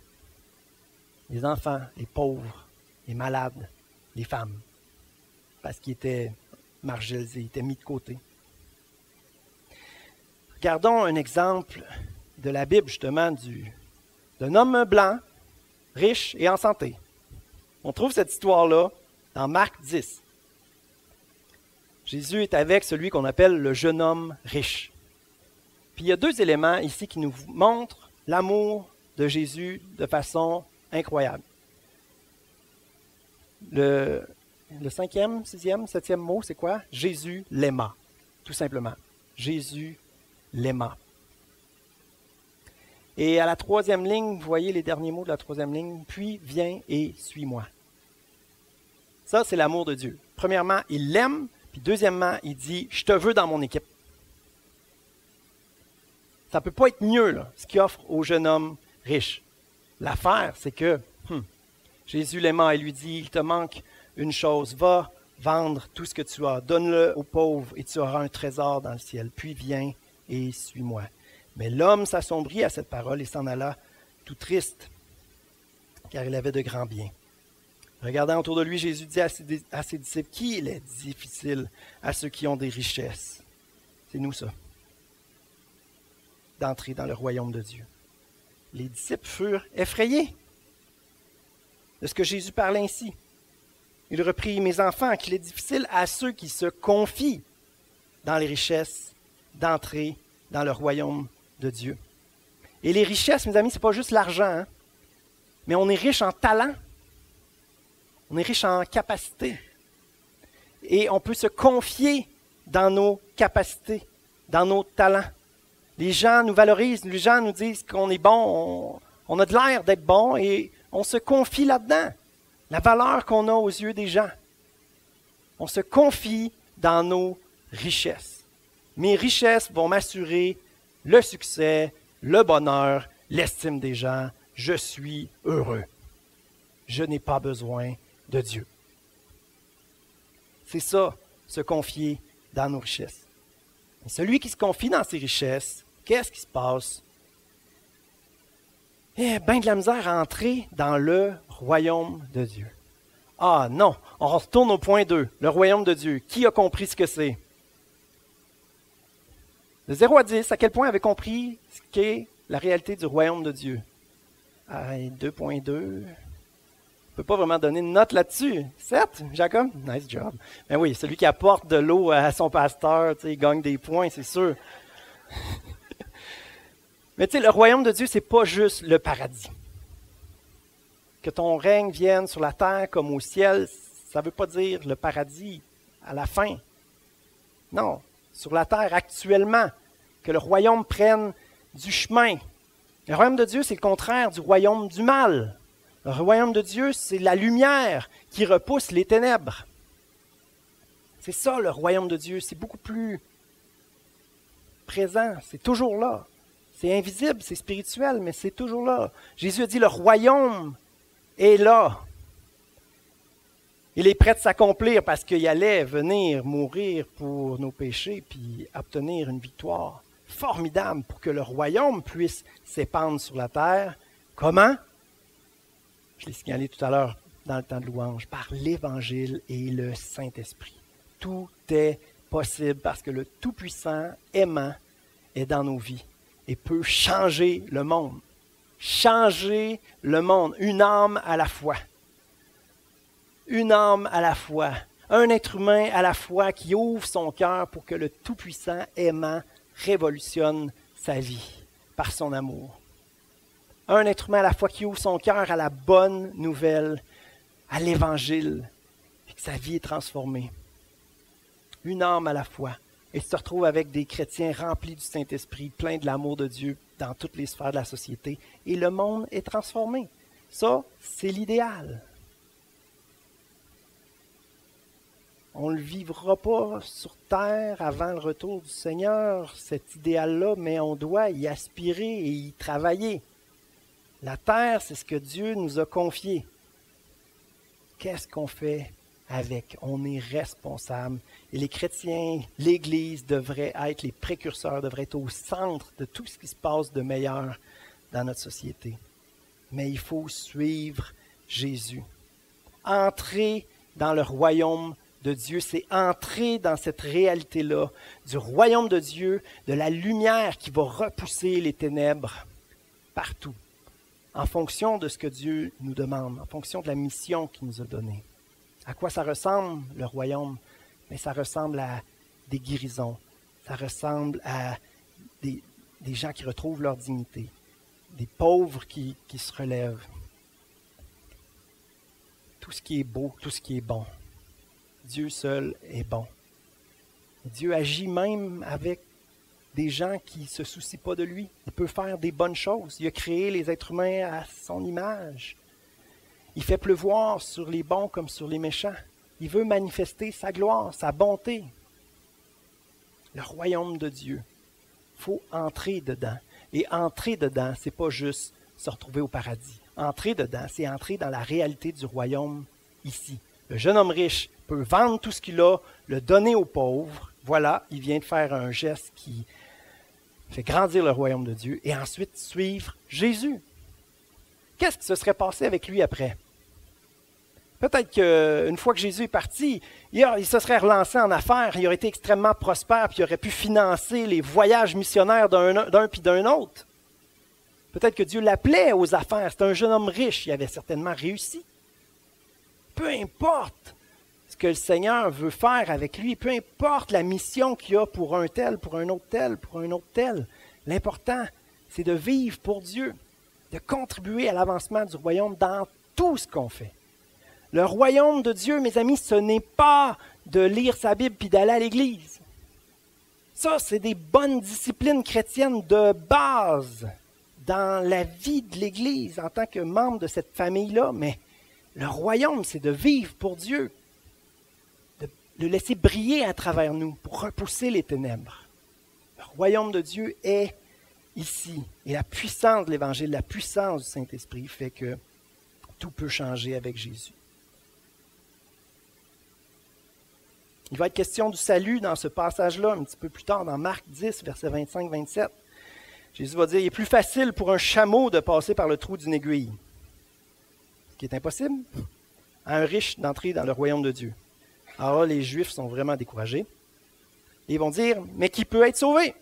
Les enfants, les pauvres, les malades, les femmes. Parce qu'ils étaient marginalisés, ils étaient mis de côté. Regardons un exemple de la Bible, justement, d'un homme blanc riche et en santé. On trouve cette histoire-là dans Marc 10. Jésus est avec celui qu'on appelle le jeune homme riche. Puis il y a deux éléments ici qui nous montrent l'amour de Jésus de façon incroyable. Le 5e, 6e, 7e mot, c'est quoi? Jésus l'aima, tout simplement. Jésus l'aima. Et à la 3e ligne, vous voyez les derniers mots de la 3e ligne, puis viens et suis-moi. Ça, c'est l'amour de Dieu. Premièrement, il l'aime, puis deuxièmement, il dit, je te veux dans mon équipe. Ça ne peut pas être mieux, là, ce qu'il offre au jeune homme riche. L'affaire, c'est que Jésus l'aima et lui dit, il te manque une chose, va vendre tout ce que tu as, donne-le aux pauvres et tu auras un trésor dans le ciel. Puis viens et suis-moi. Mais l'homme s'assombrit à cette parole et s'en alla tout triste, car il avait de grands biens. Regardant autour de lui, Jésus dit à ses disciples, qui il est difficile à ceux qui ont des richesses. C'est nous ça, d'entrer dans le royaume de Dieu. Les disciples furent effrayés de ce que Jésus parlait ainsi. Il reprit, mes enfants, qu'il est difficile à ceux qui se confient dans les richesses d'entrer dans le royaume de Dieu. Et les richesses, mes amis, ce n'est pas juste l'argent, hein? Mais on est riche en talent, on est riche en capacité. Et on peut se confier dans nos capacités, dans nos talents. Les gens nous valorisent, les gens nous disent qu'on est bon, on a de l'air d'être bon et on se confie là-dedans. La valeur qu'on a aux yeux des gens. On se confie dans nos richesses. Mes richesses vont m'assurer le succès, le bonheur, l'estime des gens. Je suis heureux. Je n'ai pas besoin de Dieu. C'est ça, se confier dans nos richesses. Et celui qui se confie dans ses richesses, qu'est-ce qui se passe? Eh bien de la misère à entrer dans le royaume de Dieu. Ah non, on retourne au point 2, le royaume de Dieu. Qui a compris ce que c'est? De 0 à 10, à quel point avez compris ce qu'est la réalité du royaume de Dieu? 2.2, on ne peut pas vraiment donner une note là-dessus. 7, Jacob? Nice job. Ben oui, celui qui apporte de l'eau à son pasteur, il gagne des points, c'est sûr. Mais tu sais, le royaume de Dieu, ce n'est pas juste le paradis. Que ton règne vienne sur la terre comme au ciel, ça ne veut pas dire le paradis à la fin. Non, sur la terre actuellement, que le royaume prenne du chemin. Le royaume de Dieu, c'est le contraire du royaume du mal. Le royaume de Dieu, c'est la lumière qui repousse les ténèbres. C'est ça le royaume de Dieu, c'est beaucoup plus présent, c'est toujours là. C'est invisible, c'est spirituel, mais c'est toujours là. Jésus a dit, le royaume est là. Il est prêt de s'accomplir parce qu'il allait venir mourir pour nos péchés puis obtenir une victoire formidable pour que le royaume puisse s'épandre sur la terre. Comment? Je l'ai signalé tout à l'heure dans le temps de louange, par l'Évangile et le Saint-Esprit. Tout est possible parce que le Tout-Puissant, aimant, est dans nos vies et peut changer le monde. Changer le monde, une âme à la fois. Une âme à la fois. Un être humain à la fois qui ouvre son cœur pour que le Tout-Puissant, aimant, révolutionne sa vie par son amour. Un être humain à la fois qui ouvre son cœur à la bonne nouvelle, à l'Évangile, et que sa vie est transformée. Une âme à la fois. Et tu te retrouves avec des chrétiens remplis du Saint-Esprit, pleins de l'amour de Dieu dans toutes les sphères de la société. Et le monde est transformé. Ça, c'est l'idéal. On ne le vivra pas sur terre avant le retour du Seigneur, cet idéal-là, mais on doit y aspirer et y travailler. La terre, c'est ce que Dieu nous a confié. Qu'est-ce qu'on fait avec? On est responsable. Et les chrétiens, l'Église devrait être les précurseurs, devrait être au centre de tout ce qui se passe de meilleur dans notre société. Mais il faut suivre Jésus. Entrer dans le royaume de Dieu, c'est entrer dans cette réalité-là du royaume de Dieu, de la lumière qui va repousser les ténèbres partout. en fonction de ce que Dieu nous demande, en fonction de la mission qu'il nous a donnée. À quoi ça ressemble, le royaume? Mais ça ressemble à des guérisons, ça ressemble à des gens qui retrouvent leur dignité, des pauvres qui se relèvent. Tout ce qui est beau, tout ce qui est bon. Dieu seul est bon. Dieu agit même avec des gens qui ne se soucient pas de lui. Il peut faire des bonnes choses. Il a créé les êtres humains à son image. Il fait pleuvoir sur les bons comme sur les méchants. Il veut manifester sa gloire, sa bonté. Le royaume de Dieu. Il faut entrer dedans. Et entrer dedans, ce n'est pas juste se retrouver au paradis. Entrer dedans, c'est entrer dans la réalité du royaume ici. Le jeune homme riche peut vendre tout ce qu'il a, le donner aux pauvres. Voilà, il vient de faire un geste qui fait grandir le royaume de Dieu et ensuite suivre Jésus. Qu'est-ce qui se serait passé avec lui après? Peut-être qu'une fois que Jésus est parti, il se serait relancé en affaires, il aurait été extrêmement prospère, puis il aurait pu financer les voyages missionnaires d'un puis d'un autre. Peut-être que Dieu l'appelait aux affaires. C'était un jeune homme riche, il avait certainement réussi. Peu importe ce que le Seigneur veut faire avec lui, peu importe la mission qu'il a pour un tel, pour un autre tel, pour un autre tel. L'important, c'est de vivre pour Dieu, de contribuer à l'avancement du royaume dans tout ce qu'on fait. Le royaume de Dieu, mes amis, ce n'est pas de lire sa Bible puis d'aller à l'église. Ça, c'est des bonnes disciplines chrétiennes de base dans la vie de l'Église en tant que membre de cette famille-là, mais le royaume, c'est de vivre pour Dieu, de le laisser briller à travers nous pour repousser les ténèbres. Le royaume de Dieu est ici. Et la puissance de l'Évangile, la puissance du Saint-Esprit fait que tout peut changer avec Jésus. Il va être question du salut dans ce passage-là, un petit peu plus tard, dans Marc 10, versets 25-27. Jésus va dire, il est plus facile pour un chameau de passer par le trou d'une aiguille, ce qui est impossible, à un riche d'entrer dans le royaume de Dieu. Alors là, les Juifs sont vraiment découragés. Et ils vont dire, mais qui peut être sauvé?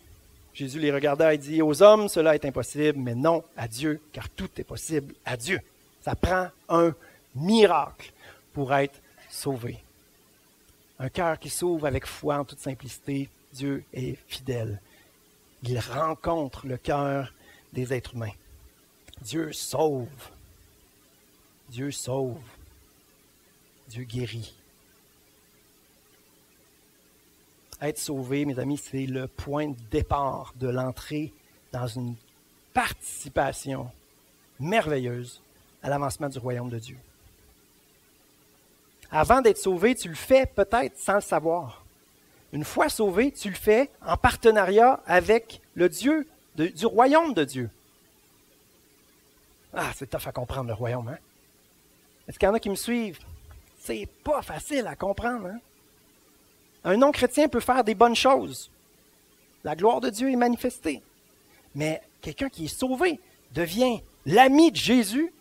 Jésus les regarda et dit, aux hommes, cela est impossible, mais non à Dieu, car tout est possible à Dieu. Ça prend un miracle pour être sauvé. Un cœur qui s'ouvre avec foi en toute simplicité, Dieu est fidèle. Il rencontre le cœur des êtres humains. Dieu sauve. Dieu sauve. Dieu guérit. Être sauvé, mes amis, c'est le point de départ de l'entrée dans une participation merveilleuse à l'avancement du royaume de Dieu. Avant d'être sauvé, tu le fais peut-être sans le savoir. Une fois sauvé, tu le fais en partenariat avec le Dieu du royaume de Dieu. Ah, c'est tough à comprendre le royaume, hein? Est-ce qu'il y en a qui me suivent? C'est pas facile à comprendre, hein? Un non-chrétien peut faire des bonnes choses. La gloire de Dieu est manifestée. Mais quelqu'un qui est sauvé devient l'ami de Jésus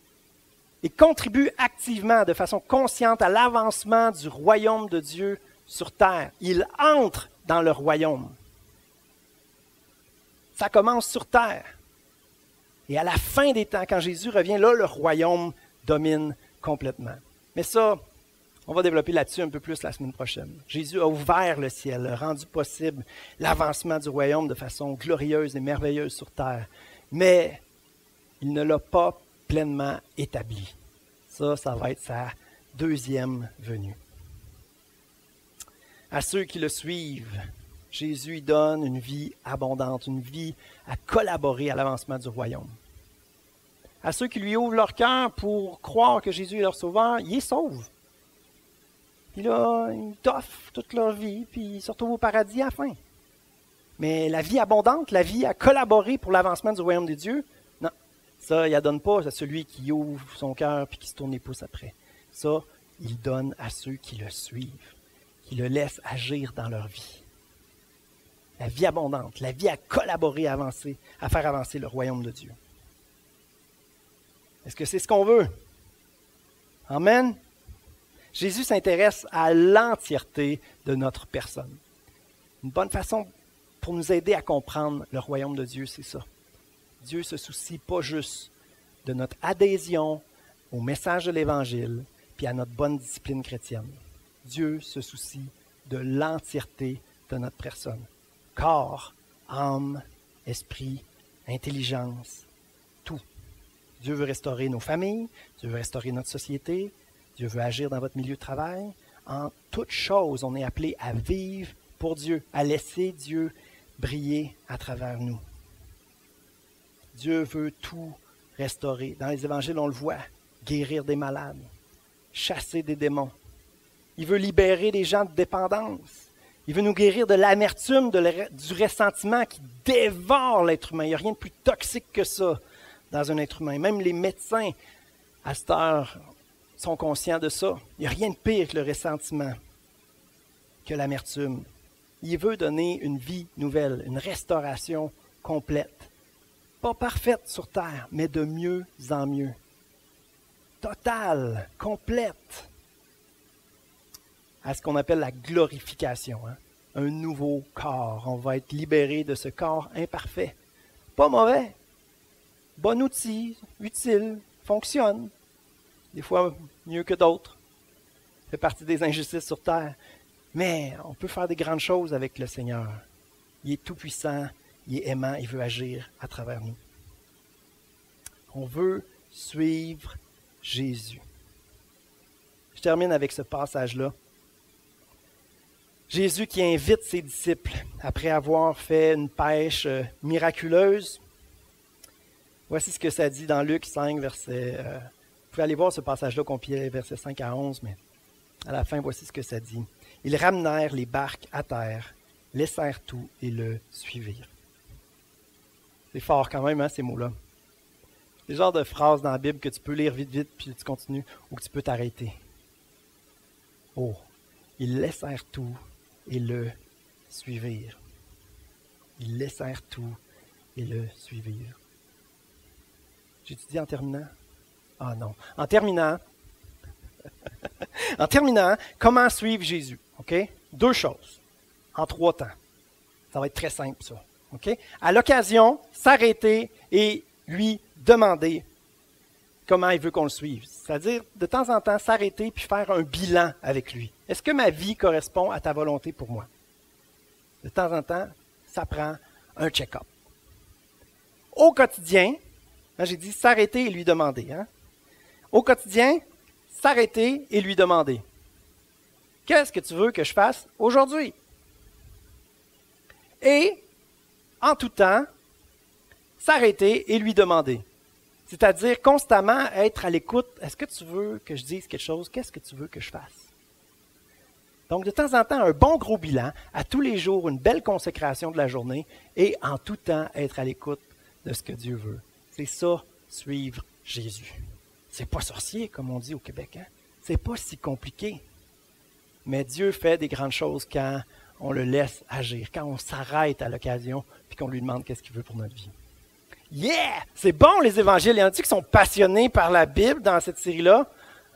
et contribue activement, de façon consciente, à l'avancement du royaume de Dieu sur terre. Il entre dans le royaume. Ça commence sur terre. Et à la fin des temps, quand Jésus revient, là, le royaume domine complètement. Mais ça, on va développer là-dessus un peu plus la semaine prochaine. Jésus a ouvert le ciel, a rendu possible l'avancement du royaume de façon glorieuse et merveilleuse sur terre. Mais il ne l'a pas pleinement établi. Ça va être sa deuxième venue. À ceux qui le suivent, Jésus donne une vie abondante, une vie à collaborer à l'avancement du royaume. À ceux qui lui ouvrent leur cœur pour croire que Jésus est leur sauveur, il les sauve. Puis là, ils t'offrent toute leur vie, puis ils se retrouvent au paradis à la fin. Mais la vie abondante, la vie à collaborer pour l'avancement du royaume de Dieu, non, ça, il ne la donne pas à celui qui ouvre son cœur puis qui se tourne les pouces après. Ça, il donne à ceux qui le suivent, qui le laissent agir dans leur vie. La vie abondante, la vie à collaborer, à avancer, à faire avancer le royaume de Dieu. Est-ce que c'est ce qu'on veut? Amen. Jésus s'intéresse à l'entièreté de notre personne. Une bonne façon pour nous aider à comprendre le royaume de Dieu, c'est ça. Dieu se soucie pas juste de notre adhésion au message de l'Évangile puis à notre bonne discipline chrétienne. Dieu se soucie de l'entièreté de notre personne. Corps, âme, esprit, intelligence, tout. Dieu veut restaurer nos familles, Dieu veut restaurer notre société, Dieu veut agir dans votre milieu de travail. En toutes choses, on est appelé à vivre pour Dieu, à laisser Dieu briller à travers nous. Dieu veut tout restaurer. Dans les évangiles, on le voit, guérir des malades, chasser des démons. Il veut libérer des gens de dépendance. Il veut nous guérir de l'amertume, du ressentiment qui dévore l'être humain. Il n'y a rien de plus toxique que ça dans un être humain. Même les médecins, à cette heure, sont conscients de ça. Il n'y a rien de pire que le ressentiment, que l'amertume. Il veut donner une vie nouvelle, une restauration complète. Pas parfaite sur terre, mais de mieux en mieux. Totale, complète. À ce qu'on appelle la glorification. Un nouveau corps. On va être libéré de ce corps imparfait. Pas mauvais. Bon outil, utile, fonctionne. Des fois mieux que d'autres. Fait partie des injustices sur terre. Mais on peut faire des grandes choses avec le Seigneur. Il est tout-puissant, il est aimant, il veut agir à travers nous. On veut suivre Jésus. Je termine avec ce passage-là. Jésus qui invite ses disciples, après avoir fait une pêche miraculeuse. Voici ce que ça dit dans Luc 5, verset... vous pouvez aller voir ce passage-là compilé, versets 5 à 11, mais à la fin, voici ce que ça dit. Ils ramenèrent les barques à terre, laissèrent tout et le suivirent. C'est fort quand même, ces mots-là. C'est le genre de phrase dans la Bible que tu peux lire vite, puis tu continues, ou que tu peux t'arrêter. Oh, ils laissèrent tout et le suivirent. Ils laissèrent tout et le suivirent. J'ai-tu dit en terminant? Ah non. En terminant, comment suivre Jésus? OK? 2 choses, en 3 temps. Ça va être très simple, ça. OK? À l'occasion, s'arrêter et lui demander comment il veut qu'on le suive. C'est-à-dire, de temps en temps, s'arrêter puis faire un bilan avec lui. Est-ce que ma vie correspond à ta volonté pour moi? De temps en temps, ça prend un check-up. Au quotidien, j'ai dit s'arrêter et lui demander. Au quotidien, s'arrêter et lui demander. Qu'est-ce que tu veux que je fasse aujourd'hui? Et, en tout temps, s'arrêter et lui demander. C'est-à-dire constamment être à l'écoute. Est-ce que tu veux que je dise quelque chose? Qu'est-ce que tu veux que je fasse? Donc, de temps en temps, un bon gros bilan, à tous les jours, une belle consécration de la journée et en tout temps, être à l'écoute de ce que Dieu veut. C'est ça, suivre Jésus. C'est pas sorcier, comme on dit au Québec. C'est pas si compliqué. Mais Dieu fait des grandes choses quand on le laisse agir, quand on s'arrête à l'occasion puis qu'on lui demande qu'est-ce qu'il veut pour notre vie. Yeah! C'est bon, les évangiles. Il y en a-t-il qui sont passionnés par la Bible dans cette série-là?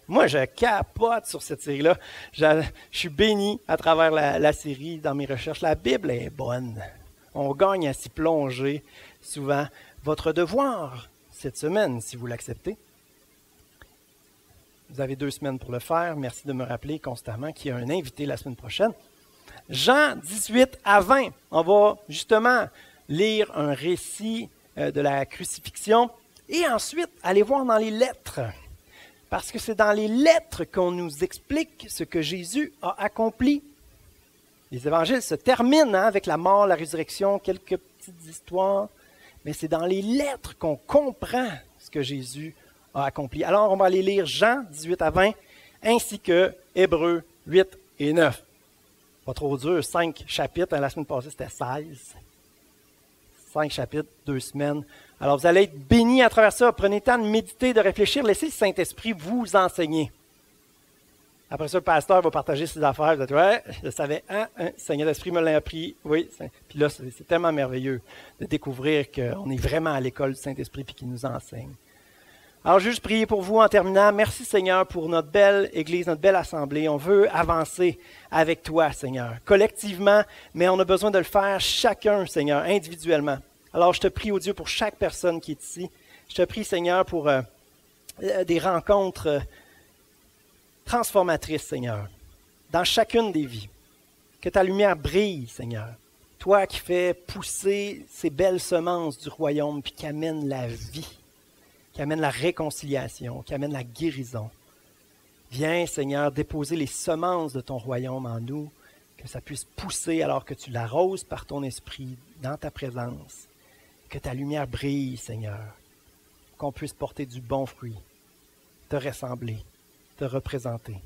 Moi, je capote sur cette série-là. Je suis béni à travers la série dans mes recherches. La Bible est bonne. On gagne à s'y plonger souvent. Votre devoir cette semaine, si vous l'acceptez, vous avez 2 semaines pour le faire. Merci de me rappeler constamment qu'il y a un invité la semaine prochaine. Jean 18 à 20. On va justement lire un récit de la crucifixion et ensuite aller voir dans les lettres. Parce que c'est dans les lettres qu'on nous explique ce que Jésus a accompli. Les évangiles se terminent avec la mort, la résurrection, quelques petites histoires. Mais c'est dans les lettres qu'on comprend ce que Jésus a accompli. Alors, on va aller lire Jean 18 à 20, ainsi que Hébreux 8 et 9. Pas trop dur, 5 chapitres. La semaine passée, c'était 16. 5 chapitres, 2 semaines. Alors, vous allez être bénis à travers ça. Prenez le temps de méditer, de réfléchir. Laissez le Saint-Esprit vous enseigner. Après ça, le pasteur va partager ses affaires. Vous dites, ouais, je savais, le Saint-Esprit me l'a appris. Oui, puis là, c'est tellement merveilleux de découvrir qu'on est vraiment à l'école du Saint-Esprit et qu'il nous enseigne. Alors, juste prier pour vous en terminant. Merci, Seigneur, pour notre belle Église, notre belle assemblée. On veut avancer avec toi, Seigneur, collectivement, mais on a besoin de le faire chacun, Seigneur, individuellement. Alors, je te prie, oh Dieu, pour chaque personne qui est ici, Je te prie, Seigneur, pour des rencontres transformatrices, Seigneur, dans chacune des vies. Que ta lumière brille, Seigneur. Toi qui fais pousser ces belles semences du royaume, puis qui amène la vie, qui amène la réconciliation, qui amène la guérison. Viens, Seigneur, déposer les semences de ton royaume en nous, que ça puisse pousser alors que tu l'arroses par ton esprit dans ta présence. Que ta lumière brille, Seigneur, qu'on puisse porter du bon fruit, te ressembler, te représenter.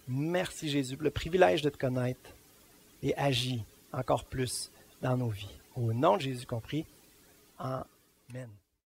Merci Jésus pour le privilège de te connaître et agis encore plus dans nos vies. Au nom de Jésus compris, Amen.